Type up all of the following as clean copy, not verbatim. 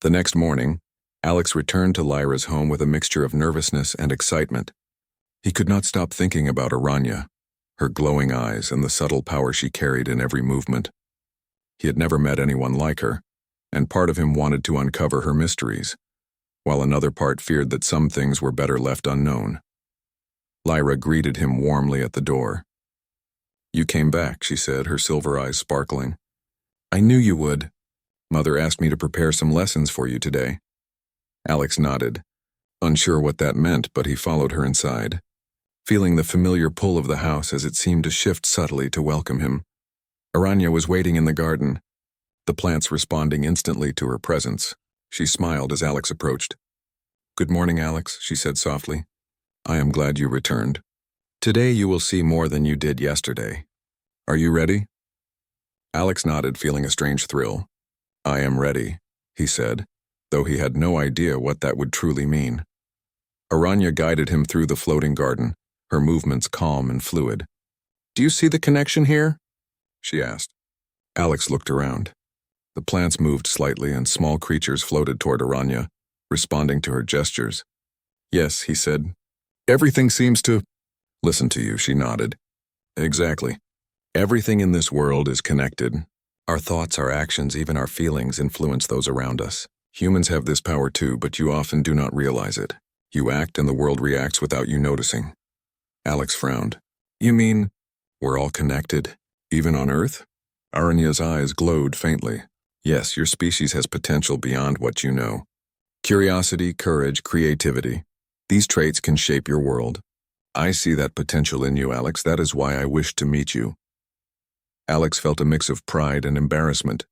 The next morning, Alex returned to Lyra's home with a mixture of nervousness and excitement. He could not stop thinking about Aranya, her glowing eyes and the subtle power she carried in every movement. He had never met anyone like her, and part of him wanted to uncover her mysteries, while another part feared that some things were better left unknown. Lyra greeted him warmly at the door. "You came back," she said, her silver eyes sparkling. "I knew you would. Mother asked me to prepare some lessons for you today." Alex nodded, unsure what that meant, but he followed her inside, feeling the familiar pull of the house as it seemed to shift subtly to welcome him. Aranya was waiting in the garden, the plants responding instantly to her presence. She smiled as Alex approached. "Good morning, Alex," she said softly. "I am glad you returned. Today you will see more than you did yesterday. Are you ready?" Alex nodded, feeling a strange thrill. "I am ready," he said, though he had no idea what that would truly mean. Aranya guided him through the floating garden, her movements calm and fluid. "Do you see the connection here?" she asked. Alex looked around. The plants moved slightly and small creatures floated toward Aranya, responding to her gestures. "Yes," he said. "Everything seems to listen to you," she nodded. "Exactly. Everything in this world is connected. Our thoughts, our actions, even our feelings influence those around us. Humans have this power too, but you often do not realize it. You act and the world reacts without you noticing." Alex frowned. "You mean we're all connected, even on Earth?" Aranya's eyes glowed faintly. "Yes, your species has potential beyond what you know. Curiosity, courage, creativity. These traits can shape your world. I see that potential in you, Alex. That is why I wish to meet you." Alex felt a mix of pride and embarrassment.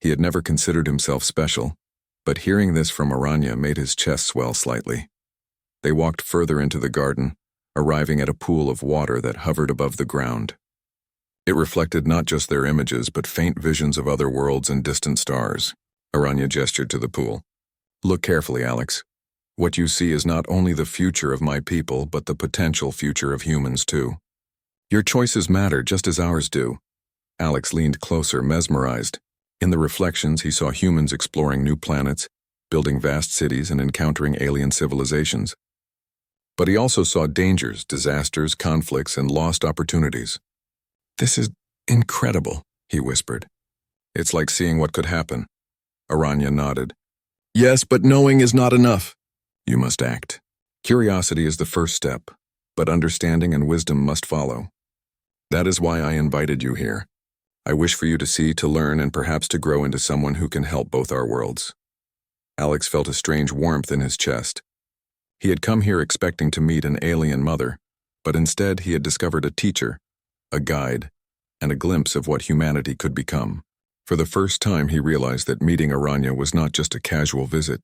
He had never considered himself special, but hearing this from Aranya made his chest swell slightly. They walked further into the garden, arriving at a pool of water that hovered above the ground. It reflected not just their images, but faint visions of other worlds and distant stars. Aranya gestured to the pool. "Look carefully, Alex. What you see is not only the future of my people, but the potential future of humans too. Your choices matter just as ours do." Alex leaned closer, mesmerized. In the reflections, he saw humans exploring new planets, building vast cities, and encountering alien civilizations. But he also saw dangers, disasters, conflicts, and lost opportunities. "This is incredible," he whispered. "It's like seeing what could happen." Aranya nodded. "Yes, but knowing is not enough. You must act. Curiosity is the first step, but understanding and wisdom must follow. That is why I invited you here. I wish for you to see, to learn, and perhaps to grow into someone who can help both our worlds." Alex felt a strange warmth in his chest. He had come here expecting to meet an alien mother, but instead he had discovered a teacher, a guide, and a glimpse of what humanity could become. For the first time he realized that meeting Aranya was not just a casual visit,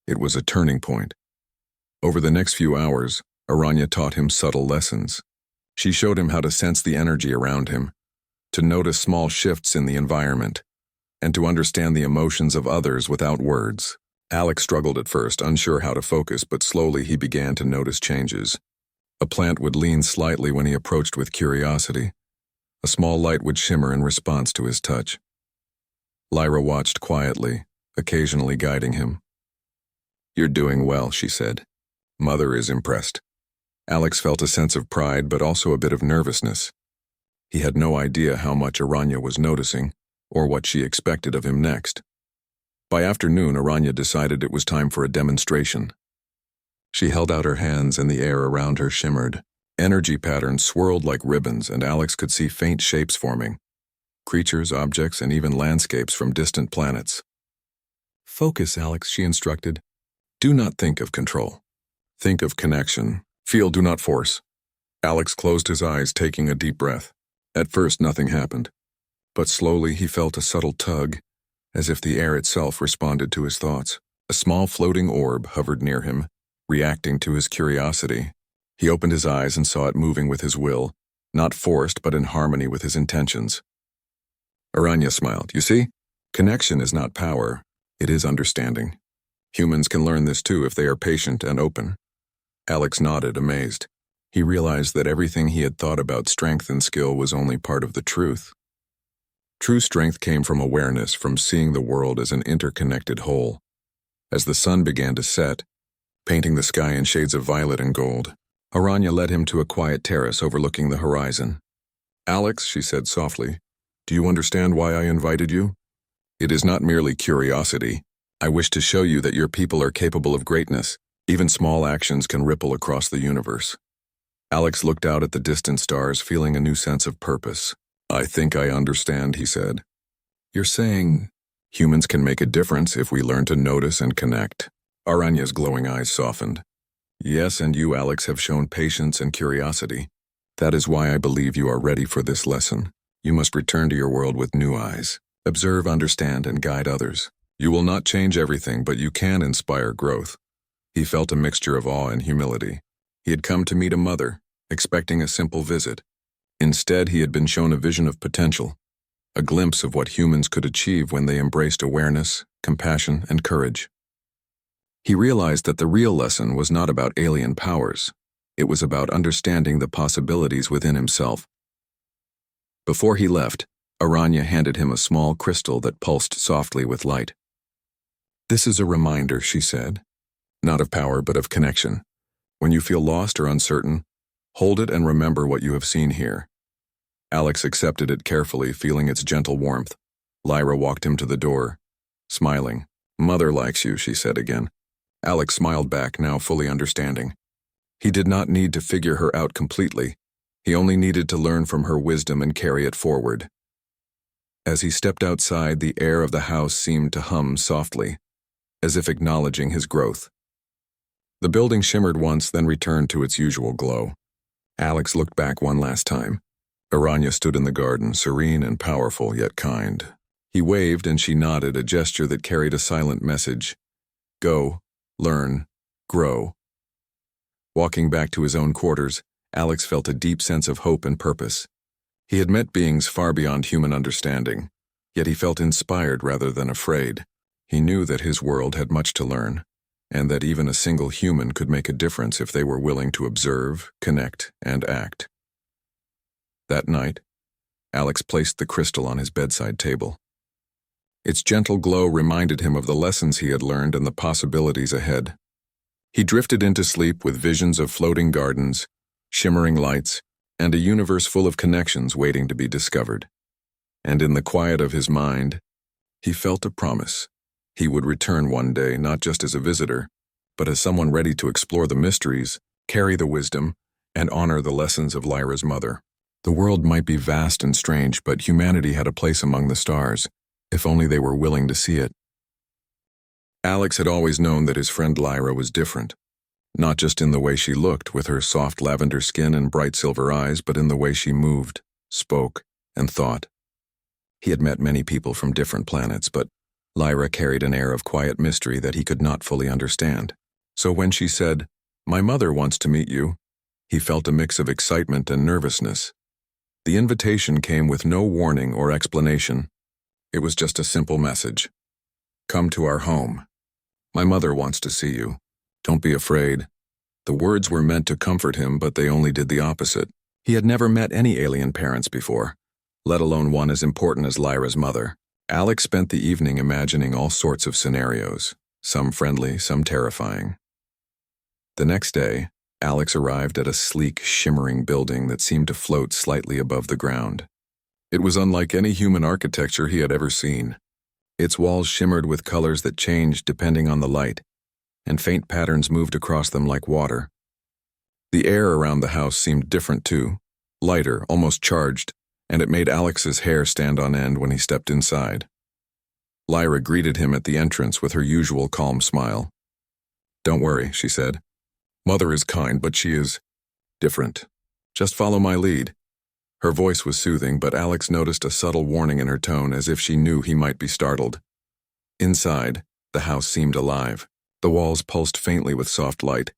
it was a turning point. Over the next few hours, Aranya taught him subtle lessons. She showed him how to sense the energy around him, to notice small shifts in the environment, and to understand the emotions of others without words. Alex struggled at first, unsure how to focus, but slowly he began to notice changes. A plant would lean slightly when he approached with curiosity. A small light would shimmer in response to his touch. Lyra watched quietly, occasionally guiding him. "You're doing well," she said. "Mother is impressed." Alex felt a sense of pride, but also a bit of nervousness. He had no idea how much Aranya was noticing, or what she expected of him next. By afternoon, Aranya decided it was time for a demonstration. She held out her hands and the air around her shimmered. Energy patterns swirled like ribbons, and Alex could see faint shapes forming. Creatures, objects, and even landscapes from distant planets. "Focus, Alex," she instructed. "Do not think of control. Think of connection. Feel, do not force." Alex closed his eyes, taking a deep breath. At first, nothing happened, but slowly he felt a subtle tug, as if the air itself responded to his thoughts. A small floating orb hovered near him, reacting to his curiosity. He opened his eyes and saw it moving with his will, not forced but in harmony with his intentions. Aranya smiled. "You see, connection is not power, it is understanding. Humans can learn this too if they are patient and open." Alex nodded, amazed. He realized that everything he had thought about strength and skill was only part of the truth. True strength came from awareness, from seeing the world as an interconnected whole. As the sun began to set, painting the sky in shades of violet and gold, Aranya led him to a quiet terrace overlooking the horizon. "Alex," she said softly, "do you understand why I invited you? It is not merely curiosity. I wish to show you that your people are capable of greatness. Even small actions can ripple across the universe." Alex looked out at the distant stars, feeling a new sense of purpose. "I think I understand," he said. "You're saying humans can make a difference if we learn to notice and connect." Aranya's glowing eyes softened. "Yes, and you, Alex, have shown patience and curiosity. That is why I believe you are ready for this lesson. You must return to your world with new eyes. Observe, understand, and guide others. You will not change everything, but you can inspire growth." He felt a mixture of awe and humility. He had come to meet a mother, expecting a simple visit. Instead, he had been shown a vision of potential, a glimpse of what humans could achieve when they embraced awareness, compassion, and courage. He realized that the real lesson was not about alien powers. It was about understanding the possibilities within himself. Before he left, Aranya handed him a small crystal that pulsed softly with light. "This is a reminder," she said, "not of power but of connection. When you feel lost or uncertain, hold it and remember what you have seen here." Alex accepted it carefully, feeling its gentle warmth. Lyra walked him to the door, smiling. "Mother likes you," she said again. Alex smiled back, now fully understanding. He did not need to figure her out completely. He only needed to learn from her wisdom and carry it forward. As he stepped outside, the air of the house seemed to hum softly, as if acknowledging his growth. The building shimmered once, then returned to its usual glow. Alex looked back one last time. Aranya stood in the garden, serene and powerful, yet kind. He waved and she nodded, a gesture that carried a silent message. Go, learn, grow. Walking back to his own quarters, Alex felt a deep sense of hope and purpose. He had met beings far beyond human understanding, yet he felt inspired rather than afraid. He knew that his world had much to learn, and that even a single human could make a difference if they were willing to observe, connect, and act. That night, Alex placed the crystal on his bedside table. Its gentle glow reminded him of the lessons he had learned and the possibilities ahead. He drifted into sleep with visions of floating gardens, shimmering lights, and a universe full of connections waiting to be discovered. And in the quiet of his mind, he felt a promise. He would return one day, not just as a visitor, but as someone ready to explore the mysteries, carry the wisdom, and honor the lessons of Lyra's mother. The world might be vast and strange, but humanity had a place among the stars, if only they were willing to see it. Alex had always known that his friend Lyra was different, not just in the way she looked with her soft lavender skin and bright silver eyes, but in the way she moved, spoke, and thought. He had met many people from different planets, but Lyra carried an air of quiet mystery that he could not fully understand. So when she said, "My mother wants to meet you," he felt a mix of excitement and nervousness. The invitation came with no warning or explanation. It was just a simple message. "Come to our home. My mother wants to see you. Don't be afraid." The words were meant to comfort him, but they only did the opposite. He had never met any alien parents before, let alone one as important as Lyra's mother. Alex spent the evening imagining all sorts of scenarios, some friendly, some terrifying. The next day, Alex arrived at a sleek, shimmering building that seemed to float slightly above the ground. It was unlike any human architecture he had ever seen. Its walls shimmered with colors that changed depending on the light, and faint patterns moved across them like water. The air around the house seemed different too, lighter, almost charged, and it made Alex's hair stand on end when he stepped inside. Lyra greeted him at the entrance with her usual calm smile. "Don't worry," she said. "Mother is kind, but she is different. Just follow my lead." Her voice was soothing, but Alex noticed a subtle warning in her tone, as if she knew he might be startled. Inside, the house seemed alive. The walls pulsed faintly with soft light,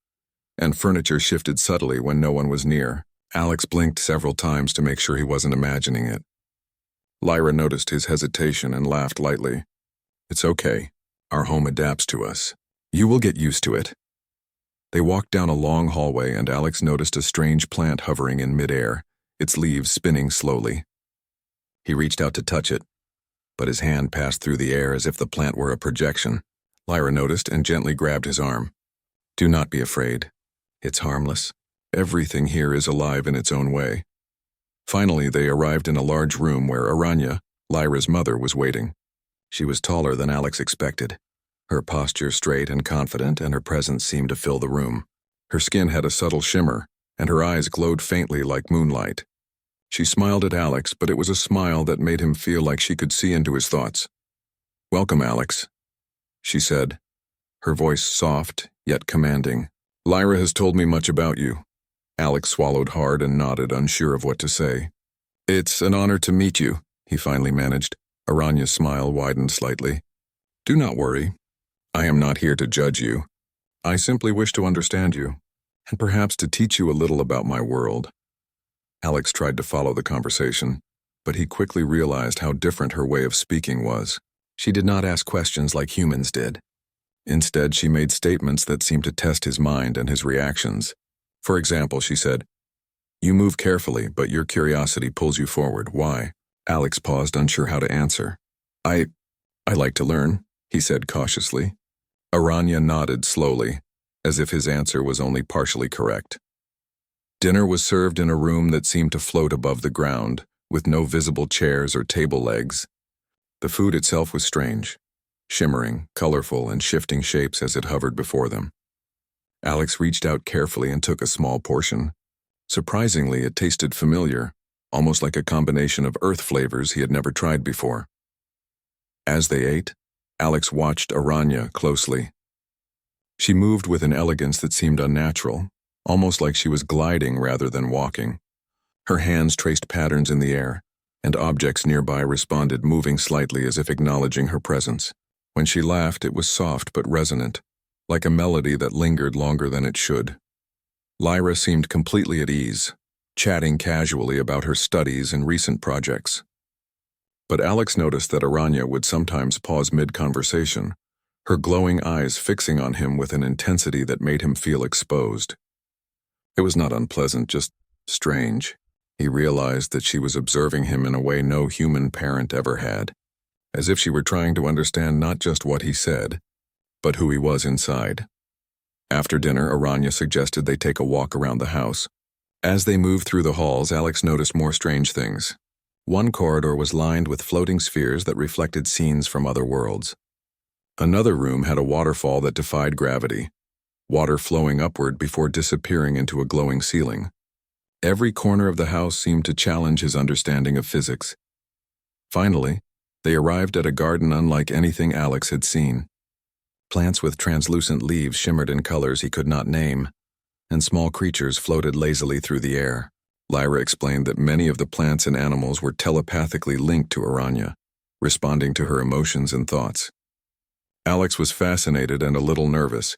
and furniture shifted subtly when no one was near. Alex blinked several times to make sure he wasn't imagining it. Lyra noticed his hesitation and laughed lightly. "It's okay. Our home adapts to us. You will get used to it." They walked down a long hallway, and Alex noticed a strange plant hovering in midair, its leaves spinning slowly. He reached out to touch it, but his hand passed through the air as if the plant were a projection. Lyra noticed and gently grabbed his arm. Do not be afraid. It's harmless. Everything here is alive in its own way. Finally, they arrived in a large room where Aranya, Lyra's mother, was waiting. She was taller than Alex expected. Her posture straight and confident, and her presence seemed to fill the room. Her skin had a subtle shimmer, and her eyes glowed faintly like moonlight. She smiled at Alex, but it was a smile that made him feel like she could see into his thoughts. "Welcome, Alex," she said, her voice soft yet commanding. "Lyra has told me much about you." Alex swallowed hard and nodded, unsure of what to say. "It's an honor to meet you," he finally managed. Aranya's smile widened slightly. "Do not worry. I am not here to judge you. I simply wish to understand you, and perhaps to teach you a little about my world." Alex tried to follow the conversation, but he quickly realized how different her way of speaking was. She did not ask questions like humans did. Instead, she made statements that seemed to test his mind and his reactions. For example, she said, "You move carefully, but your curiosity pulls you forward. Why?" Alex paused, unsure how to answer. I like to learn," he said cautiously. Aranya nodded slowly, as if his answer was only partially correct. Dinner was served in a room that seemed to float above the ground, with no visible chairs or table legs. The food itself was strange, shimmering, colorful, and shifting shapes as it hovered before them. Alex reached out carefully and took a small portion. Surprisingly, it tasted familiar, almost like a combination of earth flavors he had never tried before. As they ate, Alex watched Aranya closely. She moved with an elegance that seemed unnatural, almost like she was gliding rather than walking. Her hands traced patterns in the air, and objects nearby responded, moving slightly as if acknowledging her presence. When she laughed, it was soft but resonant, like a melody that lingered longer than it should. Lyra seemed completely at ease, chatting casually about her studies and recent projects. But Alex noticed that Aranya would sometimes pause mid-conversation, her glowing eyes fixing on him with an intensity that made him feel exposed. It was not unpleasant, just strange. He realized that she was observing him in a way no human parent ever had, as if she were trying to understand not just what he said, but who he was inside. After dinner, Aranya suggested they take a walk around the house. As they moved through the halls, Alex noticed more strange things. One corridor was lined with floating spheres that reflected scenes from other worlds. Another room had a waterfall that defied gravity, water flowing upward before disappearing into a glowing ceiling. Every corner of the house seemed to challenge his understanding of physics. Finally, they arrived at a garden unlike anything Alex had seen. Plants with translucent leaves shimmered in colors he could not name, and small creatures floated lazily through the air. Lyra explained that many of the plants and animals were telepathically linked to Aranya, responding to her emotions and thoughts. Alex was fascinated and a little nervous.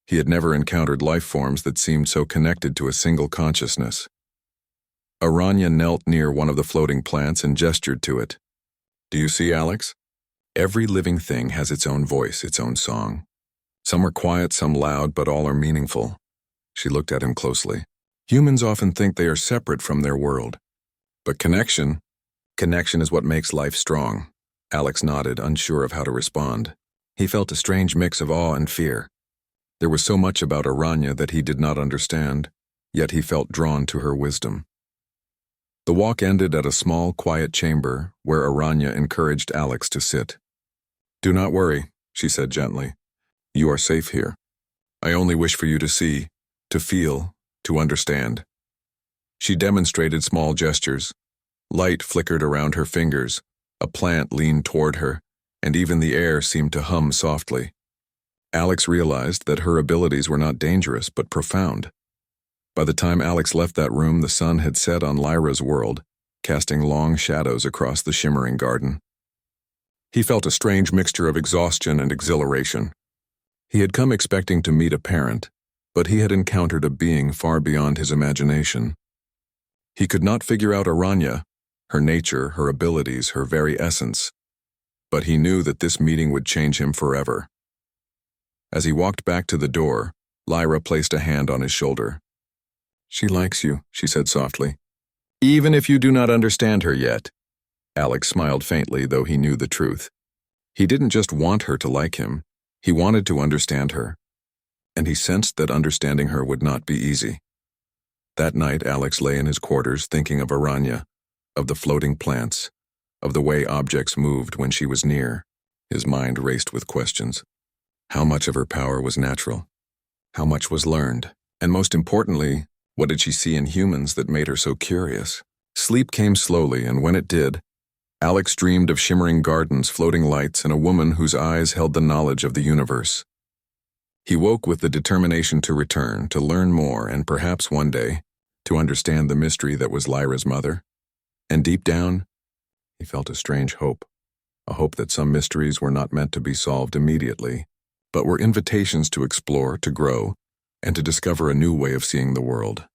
He had never encountered life forms that seemed so connected to a single consciousness. Aranya knelt near one of the floating plants and gestured to it. "Do you see, Alex? Every living thing has its own voice, its own song. Some are quiet, some loud, but all are meaningful." She looked at him closely. "Humans often think they are separate from their world. But connection is what makes life strong." Alex nodded, unsure of how to respond. He felt a strange mix of awe and fear. There was so much about Aranya that he did not understand, yet he felt drawn to her wisdom. The walk ended at a small, quiet chamber where Aranya encouraged Alex to sit. "Do not worry," she said gently. "You are safe here. I only wish for you to see, to feel, to understand." She demonstrated small gestures. Light flickered around her fingers, a plant leaned toward her, and even the air seemed to hum softly. Alex realized that her abilities were not dangerous but profound. By the time Alex left that room, the sun had set on Lyra's world, casting long shadows across the shimmering garden. He felt a strange mixture of exhaustion and exhilaration. He had come expecting to meet a parent, but he had encountered a being far beyond his imagination. He could not figure out Aranya, her nature, her abilities, her very essence, but he knew that this meeting would change him forever. As he walked back to the door, Lyra placed a hand on his shoulder. "She likes you," she said softly. "Even if you do not understand her yet." Alex smiled faintly, though he knew the truth. He didn't just want her to like him. He wanted to understand her, and he sensed that understanding her would not be easy. That night, Alex lay in his quarters thinking of Aranya, of the floating plants, of the way objects moved when she was near. His mind raced with questions. How much of her power was natural? How much was learned? And most importantly, what did she see in humans that made her so curious? Sleep came slowly, and when it did, Alex dreamed of shimmering gardens, floating lights, and a woman whose eyes held the knowledge of the universe. He woke with the determination to return, to learn more, and perhaps one day, to understand the mystery that was Lyra's mother. And deep down, he felt a strange hope, a hope that some mysteries were not meant to be solved immediately, but were invitations to explore, to grow, and to discover a new way of seeing the world.